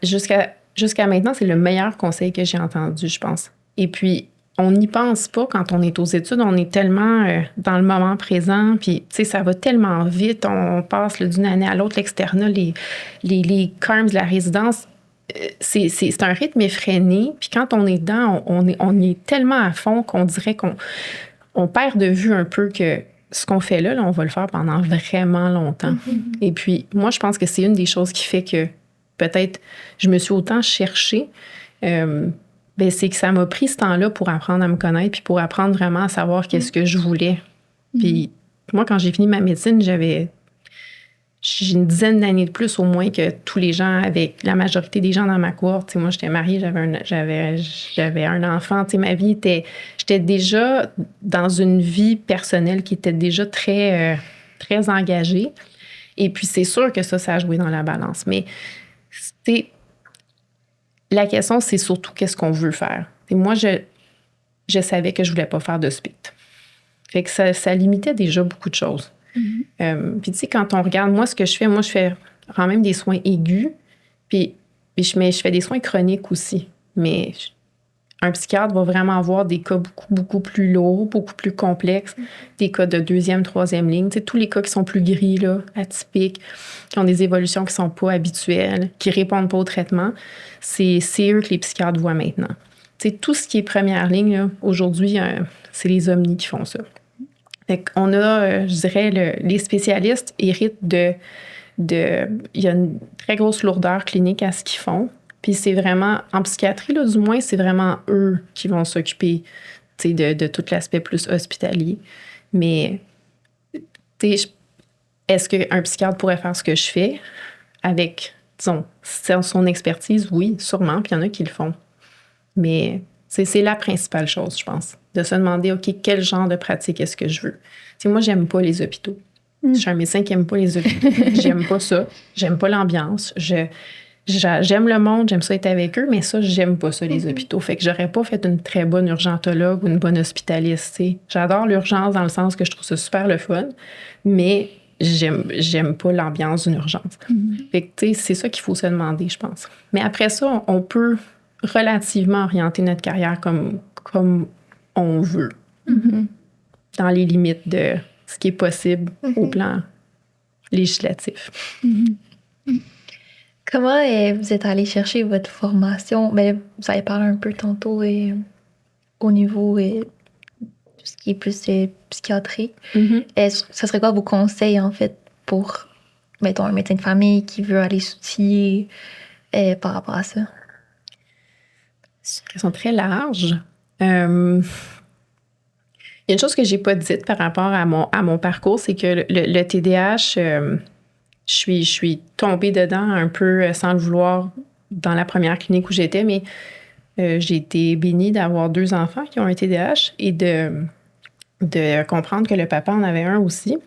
jusqu'à maintenant, c'est le meilleur conseil que j'ai entendu, je pense. Et puis, on n'y pense pas quand on est aux études. On est tellement dans le moment présent, puis, tu sais, ça va tellement vite. On passe d'une année à l'autre, l'externat, les CARMs de la résidence. C'est un rythme effréné. Puis quand on est dedans, on est tellement à fond qu'on dirait qu'on perd de vue un peu que ce qu'on fait là, on va le faire pendant vraiment longtemps. Et puis, moi, je pense que c'est une des choses qui fait que peut-être je me suis autant cherchée. C'est que ça m'a pris ce temps-là pour apprendre à me connaître puis pour apprendre vraiment à savoir qu'est-ce que je voulais. Puis moi, quand j'ai fini ma médecine, j'ai une dizaine d'années de plus au moins que tous les gens, avec la majorité des gens dans ma cohorte. T'sais, moi, j'étais mariée, j'avais un enfant. T'sais, ma vie j'étais déjà dans une vie personnelle qui était déjà très, très engagée. Et puis, c'est sûr que ça a joué dans la balance. Mais la question, c'est surtout qu'est-ce qu'on veut faire. Et moi, je savais que je voulais pas faire de SPIT. Fait que ça limitait déjà beaucoup de choses. Puis tu sais, quand on regarde, moi, ce que je fais quand même des soins aigus, puis je fais des soins chroniques aussi. Mais un psychiatre va vraiment avoir des cas beaucoup plus lourds, beaucoup plus complexes, des cas de 2e, 3e ligne. Tu sais, tous les cas qui sont plus gris, là, atypiques, qui ont des évolutions qui sont pas habituelles, qui répondent pas au traitement, c'est eux que les psychiatres voient maintenant. Tu sais, tout ce qui est première ligne, là, aujourd'hui, c'est les omnis qui font ça. Fait qu'on a, je dirais, les spécialistes héritent il y a une très grosse lourdeur clinique à ce qu'ils font. Puis c'est vraiment, en psychiatrie, là, du moins, c'est vraiment eux qui vont s'occuper de tout l'aspect plus hospitalier. Mais est-ce qu'un psychiatre pourrait faire ce que je fais avec, disons, son expertise? Oui, sûrement, puis il y en a qui le font. Mais c'est la principale chose, je pense, de se demander, OK, quel genre de pratique est-ce que je veux? T'sais, moi, j'aime pas les hôpitaux. Je suis un médecin qui aime pas les hôpitaux. J'aime pas ça. J'aime pas l'ambiance. J'aime le monde, j'aime ça être avec eux, mais ça, j'aime pas ça, les hôpitaux. Fait que j'aurais pas fait une très bonne urgentologue ou une bonne hospitaliste, t'sais. J'adore l'urgence dans le sens que je trouve ça super le fun, mais j'aime pas l'ambiance d'une urgence. Fait que, tu sais, c'est ça qu'il faut se demander, je pense. Mais après ça, on peut relativement orienter notre carrière comme on veut, dans les limites de ce qui est possible au plan législatif.
Comment vous êtes allé chercher votre formation? Ben, vous avez parlé un peu tantôt au niveau tout ce qui est plus psychiatrie. Ça serait quoi vos conseils, en fait, pour, mettons, un médecin de famille qui veut aller s'outiller par rapport à ça?
C'est une question très large. Il y a une chose que j'ai pas dite par rapport à mon parcours, c'est que le TDAH... Je suis tombée dedans un peu sans le vouloir dans la première clinique où j'étais, mais j'ai été bénie d'avoir 2 enfants qui ont un TDAH et de comprendre que le papa en avait un aussi.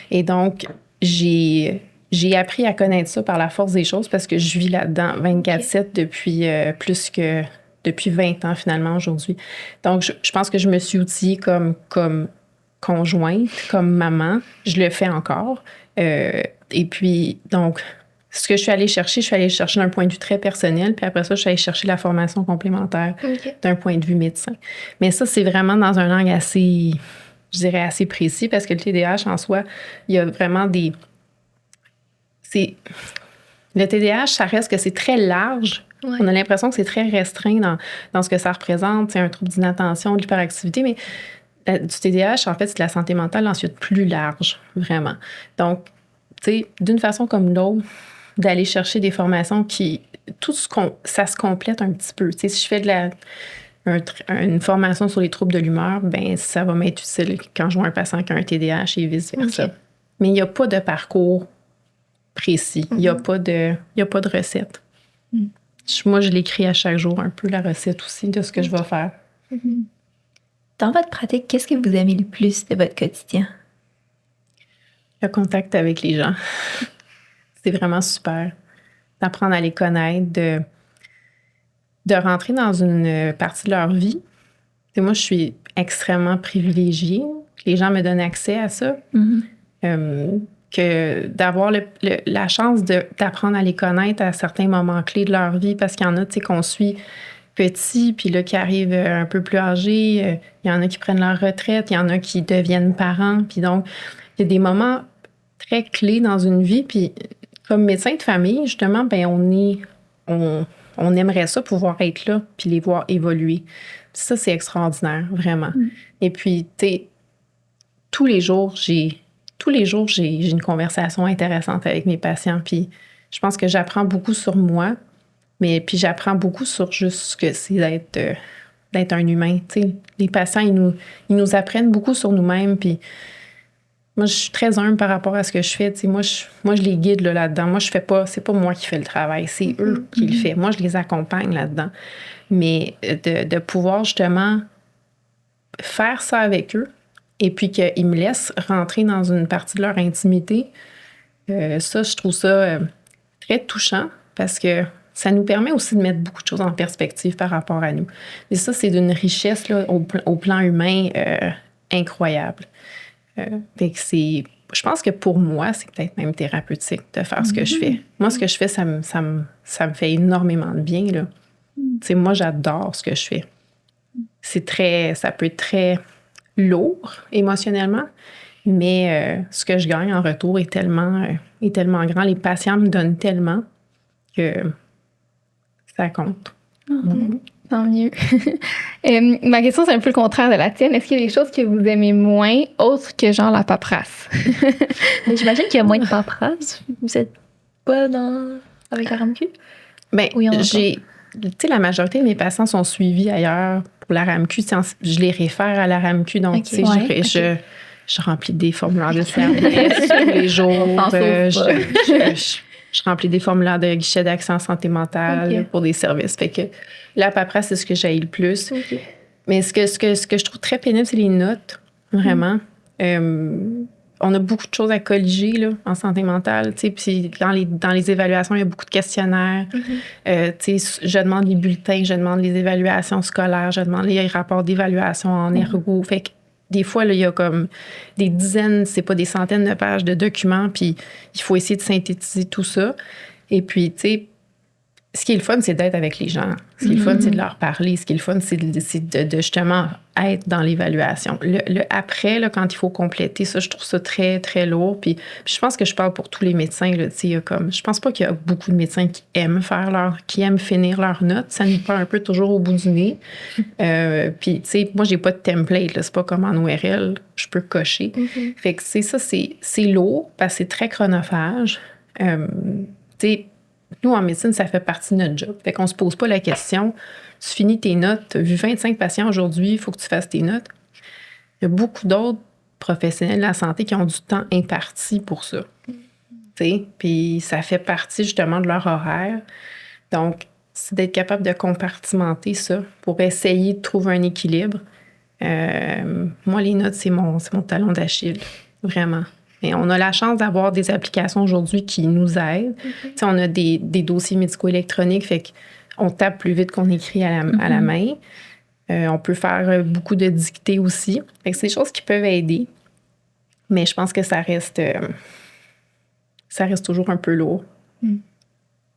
Et donc, j'ai appris à connaître ça par la force des choses parce que je vis là-dedans 24/7 depuis 20 ans finalement aujourd'hui. Donc, je pense que je me suis outillée comme conjointe, comme maman. Je le fais encore. Et puis, donc, ce que je suis allée chercher d'un point de vue très personnel, puis après ça, je suis allée chercher la formation complémentaire d'un point de vue médecin. Mais ça, c'est vraiment dans un angle assez, je dirais, assez précis, parce que le TDAH, en soi, il y a vraiment le TDAH, ça reste que c'est très large. Ouais. On a l'impression que c'est très restreint dans ce que ça représente. C'est un trouble d'inattention, de l'hyperactivité, mais du TDAH, en fait, c'est de la santé mentale ensuite plus large, vraiment. Donc, tu sais, d'une façon comme l'autre, d'aller chercher des formations qui... ça se complète un petit peu. Tu sais, si je fais une formation sur les troubles de l'humeur, ben ça va m'être utile quand je vois un patient qui a un TDAH et vice-versa. Mais il n'y a pas de parcours précis. Il n'y a pas de recette. Moi, je l'écris à chaque jour un peu, la recette aussi de ce que je vais faire.
Dans votre pratique, qu'est-ce que vous aimez le plus de votre quotidien?
Le contact avec les gens. C'est vraiment super. D'apprendre à les connaître, de rentrer dans une partie de leur vie. Et moi, je suis extrêmement privilégiée. Les gens me donnent accès à ça. Que d'avoir la chance d'apprendre à les connaître à certains moments clés de leur vie, parce qu'il y en a, tu sais, qu'on suit petits, puis là, qui arrivent un peu plus âgés. Il y en a qui prennent leur retraite, il y en a qui deviennent parents. Puis donc, il y a des moments très clés dans une vie. Puis comme médecin de famille, justement, ben on aimerait ça pouvoir être là, puis les voir évoluer. Puis ça, c'est extraordinaire, vraiment. Et puis, tu sais, tous les jours, j'ai une conversation intéressante avec mes patients. Puis je pense que j'apprends beaucoup sur moi. Mais puis j'apprends beaucoup sur juste ce que c'est d'être un humain. T'sais. Les patients, ils nous apprennent beaucoup sur nous-mêmes. Puis moi, je suis très humble par rapport à ce que je fais. Moi, je les guide là-dedans. Moi, je fais pas, c'est pas moi qui fais le travail, c'est eux qui le font. Moi, je les accompagne là-dedans. Mais de pouvoir justement faire ça avec eux et puis qu'ils me laissent rentrer dans une partie de leur intimité, ça, je trouve ça très touchant parce que ça nous permet aussi de mettre beaucoup de choses en perspective par rapport à nous. Et ça, c'est d'une richesse là, au plan humain incroyable. Je pense que pour moi, c'est peut-être même thérapeutique de faire ce que je fais. Moi, ce que je fais, ça me fait énormément de bien. Là. Moi, j'adore ce que je fais. Ça peut être très lourd émotionnellement, mais ce que je gagne en retour est tellement grand. Les patients me donnent tellement que ça compte.
Tant mieux. Ma question, c'est un peu le contraire de la tienne. Est-ce qu'il y a des choses que vous aimez moins, autres que genre la paperasse?
Mais j'imagine qu'il y a moins de paperasse. Vous n'êtes pas avec la RAMQ?
Bien, la majorité de mes patients sont suivis ailleurs pour la RAMQ. Je les réfère à la RAMQ. Donc, je remplis des formulaires de service tous les jours. Je remplis des formulaires de guichet d'accès en santé mentale pour des services. Fait que la paperasse, c'est ce que j'haïs le plus. Okay. Mais ce que je trouve très pénible, c'est les notes, vraiment. On a beaucoup de choses à colliger là, en santé mentale. Puis dans les évaluations, il y a beaucoup de questionnaires. Je demande les bulletins, je demande les évaluations scolaires, je demande les rapports d'évaluation en ergo. Fait que des fois, là, il y a comme des dizaines, c'est pas des centaines de pages de documents, puis il faut essayer de synthétiser tout ça. Et puis, tu sais, ce qui est le fun, c'est d'être avec les gens. Ce qui est le fun, c'est de leur parler. Ce qui est le fun, c'est de justement être dans l'évaluation. Le après, là, quand il faut compléter ça, je trouve ça très, très lourd. Puis je pense que je parle pour tous les médecins. Là, je pense pas qu'il y a beaucoup de médecins qui aiment finir leurs notes. Ça nous prend un peu toujours au bout du nez. Puis, tu sais, moi, j'ai pas de template. Là, c'est pas comme en ORL. Je peux cocher. Fait que c'est lourd parce que c'est très chronophage. Tu sais, nous, en médecine, ça fait partie de notre job. Fait qu'on se pose pas la question, tu finis tes notes, tu as vu 25 patients aujourd'hui, il faut que tu fasses tes notes. Il y a beaucoup d'autres professionnels de la santé qui ont du temps imparti pour ça. Puis ça fait partie justement de leur horaire. Donc, c'est d'être capable de compartimenter ça pour essayer de trouver un équilibre. Moi, les notes, c'est mon talon d'Achille, vraiment. Et on a la chance d'avoir des applications aujourd'hui qui nous aident. On a des dossiers médicaux électroniques, fait qu'on tape plus vite qu'on écrit à la main. On peut faire beaucoup de dictées aussi. Fait que c'est des choses qui peuvent aider. Mais je pense que ça reste toujours un peu lourd. Tu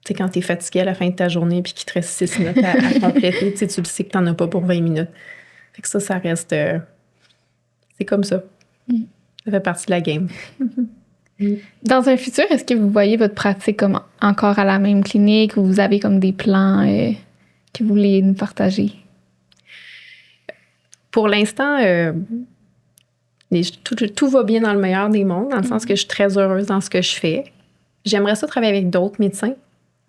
sais, quand tu es fatigué à la fin de ta journée puis qu'il te reste 6 notes à compléter, tu le sais que tu n'en as pas pour 20 minutes. Fait que ça reste... c'est comme ça. Ça fait partie de la game.
Dans un futur, est-ce que vous voyez votre pratique comme encore à la même clinique ou vous avez comme des plans que vous voulez nous partager?
Pour l'instant, tout va bien dans le meilleur des mondes, dans le sens que je suis très heureuse dans ce que je fais. J'aimerais ça travailler avec d'autres médecins.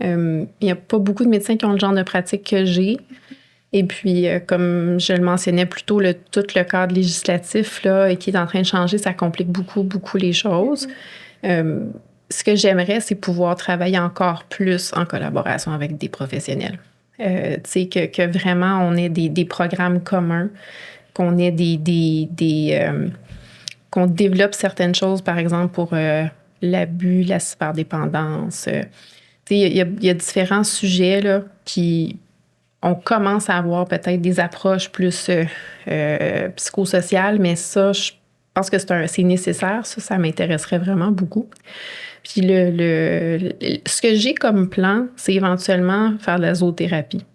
Il n'y a pas beaucoup de médecins qui ont le genre de pratique que j'ai. Et puis, comme je le mentionnais plus tôt, tout le cadre législatif là, qui est en train de changer, ça complique beaucoup, beaucoup les choses. Ce que j'aimerais, c'est pouvoir travailler encore plus en collaboration avec des professionnels. Tu sais, que vraiment, on ait des programmes communs, qu'on ait qu'on développe certaines choses, par exemple, pour l'abus, la superdépendance. Tu sais, il y a différents sujets là, on commence à avoir peut-être des approches plus psychosociales, mais ça, je pense que c'est nécessaire. Ça m'intéresserait vraiment beaucoup. Puis ce que j'ai comme plan, c'est éventuellement faire de la zoothérapie.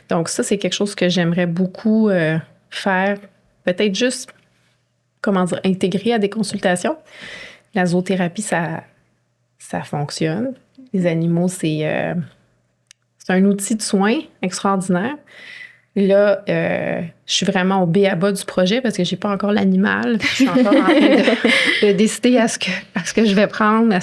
Donc ça, c'est quelque chose que j'aimerais beaucoup faire. Peut-être juste, intégrer à des consultations. La zoothérapie, ça fonctionne. Les animaux, c'est un outil de soin extraordinaire. Là, je suis vraiment au b.a.-ba du projet parce que j'ai pas encore l'animal. Je suis encore en train de décider à ce que je vais prendre,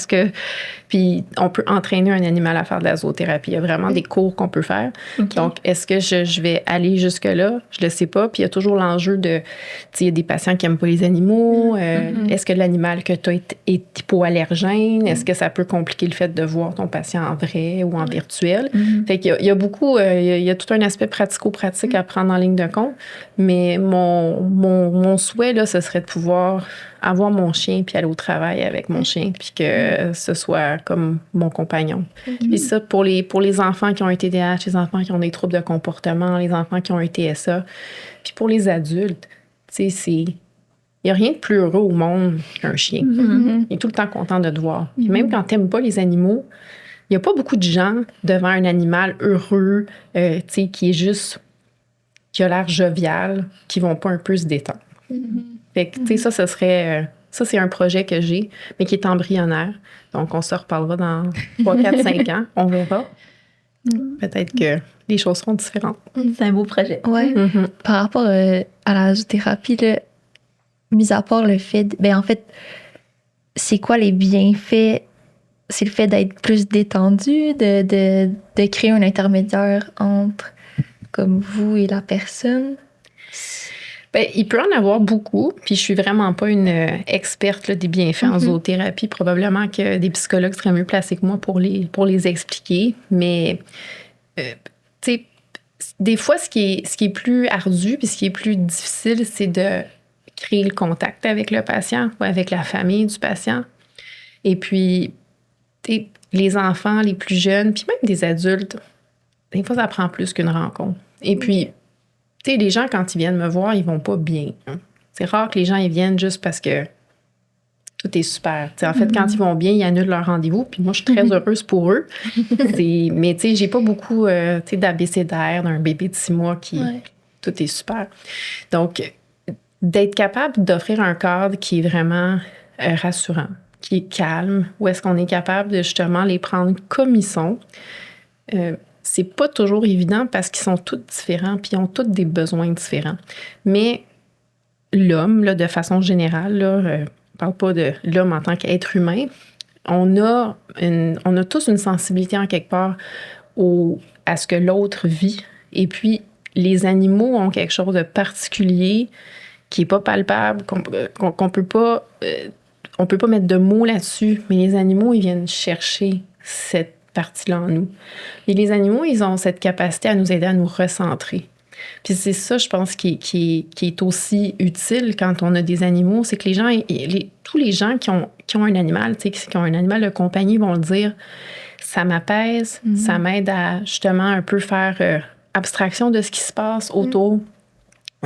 puis on peut entraîner un animal à faire de la zoothérapie. Il y a vraiment des cours qu'on peut faire. Okay. Donc, est-ce que je vais aller jusque-là? Je le sais pas. Puis il y a toujours l'enjeu de... Il y a des patients qui n'aiment pas les animaux. Est-ce que l'animal que tu as est hypoallergène? Est-ce que ça peut compliquer le fait de voir ton patient en vrai ou en virtuel? Fait qu'il y a beaucoup... il y a tout un aspect pratico-pratique à prendre en ligne de compte. Mais mon souhait, là, ce serait de pouvoir avoir mon chien puis aller au travail avec mon chien puis que ce soit comme mon compagnon. Puis ça, pour les enfants qui ont un TDAH, les enfants qui ont des troubles de comportement, les enfants qui ont un TSA, puis pour les adultes, tu sais, il n'y a rien de plus heureux au monde qu'un chien. Il est tout le temps content de te voir. Puis même quand tu n'aimes pas les animaux, il n'y a pas beaucoup de gens devant un animal heureux, tu sais, qui est juste, qui a l'air jovial, qui vont pas un peu se détendre. Fait que, tu sais, ça serait... ça, c'est un projet que j'ai, mais qui est embryonnaire. Donc, on se reparlera dans 3, 4, 5 ans. On verra. Peut-être que les choses seront différentes.
C'est un beau projet.
Ouais. Par rapport à la zoothérapie, là, mis à part le fait... en fait, c'est quoi les bienfaits? C'est le fait d'être plus détendu, de créer un intermédiaire entre comme vous et la personne?
Il peut en avoir beaucoup, puis je suis vraiment pas une experte là, des bienfaits en zoothérapie. Probablement que des psychologues seraient mieux placés que moi pour les expliquer. Mais, tu sais, des fois, ce qui est plus ardu puis ce qui est plus difficile, c'est de créer le contact avec le patient ou avec la famille du patient. Et puis, les enfants, les plus jeunes, puis même des adultes, des fois, ça prend plus qu'une rencontre. Et puis, tu sais, les gens, quand ils viennent me voir, ils vont pas bien. Hein. C'est rare que les gens ils viennent juste parce que tout est super. T'sais, en fait, quand ils vont bien, ils annulent leur rendez-vous. Puis moi, je suis très heureuse pour eux. Mais tu sais, j'ai pas beaucoup d'abécédaire d'un bébé de 6 mois qui... Ouais. Tout est super. Donc, d'être capable d'offrir un cadre qui est vraiment rassurant, qui est calme, où est-ce qu'on est capable de justement les prendre comme ils sont, c'est pas toujours évident parce qu'ils sont tous différents puis ils ont tous des besoins différents. Mais l'homme, là, de façon générale, là, on parle pas de l'homme en tant qu'être humain, on a tous une sensibilité en quelque part à ce que l'autre vit. Et puis, les animaux ont quelque chose de particulier qui est pas palpable, qu'on peut pas... on peut pas mettre de mots là-dessus, mais les animaux, ils viennent chercher cette partie-là en nous. Et les animaux, ils ont cette capacité à nous aider à nous recentrer. Puis c'est ça, je pense, qui est aussi utile quand on a des animaux, c'est que les gens, tous les gens qui ont un animal, tu sais, qui ont un animal de compagnie vont le dire, ça m'apaise, ça m'aide à justement un peu faire abstraction de ce qui se passe autour.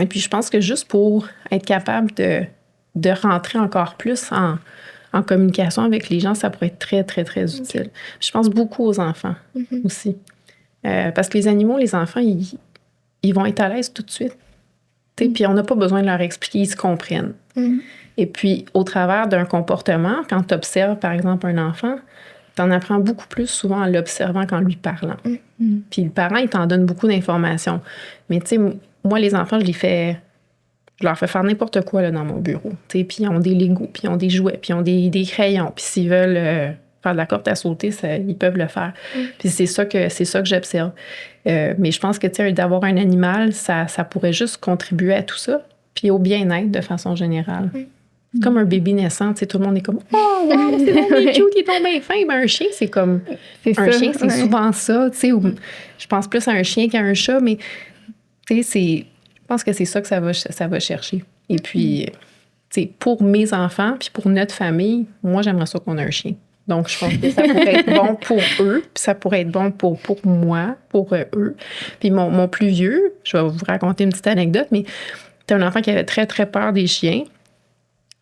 Et puis je pense que juste pour être capable de rentrer encore plus en communication avec les gens, ça pourrait être très, très, très utile. Je pense beaucoup aux enfants aussi. Parce que les animaux, les enfants, ils vont être à l'aise tout de suite. Puis on n'a pas besoin de leur expliquer, ils se comprennent. Et puis, au travers d'un comportement, quand tu observes, par exemple, un enfant, tu en apprends beaucoup plus souvent en l'observant qu'en lui parlant. Puis le parent, il t'en donne beaucoup d'informations. Mais tu sais, moi, les enfants, je leur fais faire n'importe quoi là, dans mon bureau. Puis ils ont des Legos, puis ils ont des jouets, puis ils ont des crayons. Puis s'ils veulent faire de la corde à sauter, ils peuvent le faire. Puis c'est ça que j'observe. Mais je pense que d'avoir un animal, ça pourrait juste contribuer à tout ça, puis au bien-être de façon générale. C'est comme un bébé naissant, tout le monde est comme « Oh, wow, c'est donc bien cute, il est donc bien fin. » Ben, un chien, c'est comme... chien, c'est souvent ça, je pense plus à un chien qu'à un chat, mais je pense que c'est ça que ça va chercher. Et puis, pour mes enfants, puis pour notre famille, moi, j'aimerais ça qu'on ait un chien. Donc, je pense que ça pourrait être bon pour eux, puis ça pourrait être bon pour moi, pour eux. Puis mon plus vieux, je vais vous raconter une petite anecdote, mais c'est un enfant qui avait très, très peur des chiens,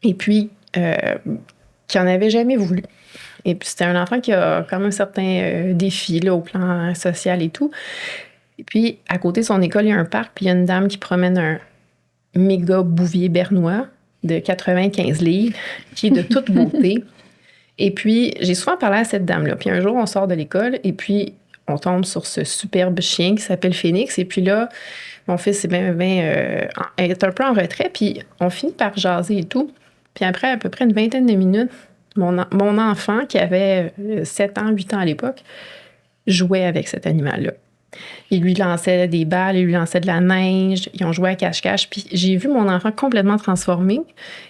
et puis qui n'en avait jamais voulu. Et puis, c'était un enfant qui a quand même certains défis là, au plan social et tout. Et puis, à côté de son école, il y a un parc, puis il y a une dame qui promène un méga bouvier bernois de 95 livres, qui est de toute beauté. Et puis, j'ai souvent parlé à cette dame-là. Puis un jour, on sort de l'école, et puis on tombe sur ce superbe chien qui s'appelle Phoenix. Et puis là, mon fils est est un peu en retrait, puis on finit par jaser et tout. Puis après, à peu près une vingtaine de minutes, mon enfant, qui avait 7 ans, 8 ans à l'époque, jouait avec cet animal-là. Il lui lançait des balles, il lui lançait de la neige, ils ont joué à cache-cache. Puis j'ai vu mon enfant complètement transformé.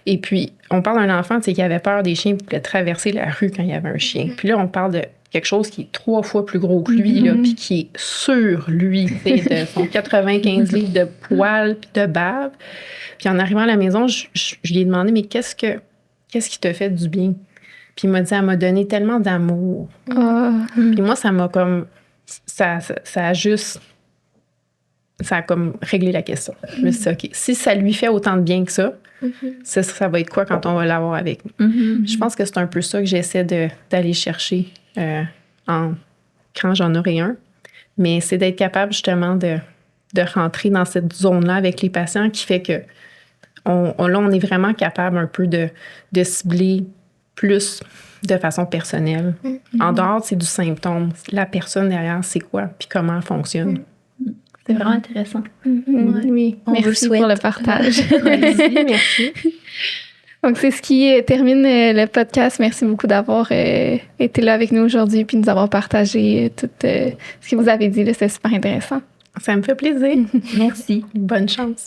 Et puis, on parle d'un enfant qui avait peur des chiens, qui voulait traverser la rue quand il y avait un chien. Puis là, on parle de quelque chose qui est 3 fois plus gros que lui, là, puis qui est sur lui, de son 95 livres de poils puis de bave. Puis en arrivant à la maison, je lui ai demandé, mais qu'est-ce qui te fait du bien? Puis il m'a dit, elle m'a donné tellement d'amour. Puis moi, ça m'a comme... Ça a comme réglé la question. Je me suis dit, OK, si ça lui fait autant de bien que ça, ça va être quoi quand on va l'avoir avec nous? Je pense que c'est un peu ça que j'essaie d'aller chercher quand j'en aurai un. Mais c'est d'être capable justement de rentrer dans cette zone-là avec les patients qui fait que on est vraiment capable un peu de cibler plus de façon personnelle. En dehors, c'est du symptôme. La personne derrière, c'est quoi, puis comment elle fonctionne.
C'est vraiment intéressant.
Oui,
On vous le
merci
souhaite.
pour le partage.
Merci.
Donc, c'est ce qui termine le podcast. Merci beaucoup d'avoir été là avec nous aujourd'hui puis de nous avoir partagé tout ce que vous avez dit. C'était super intéressant.
Ça me fait plaisir.
Merci.
Bonne chance.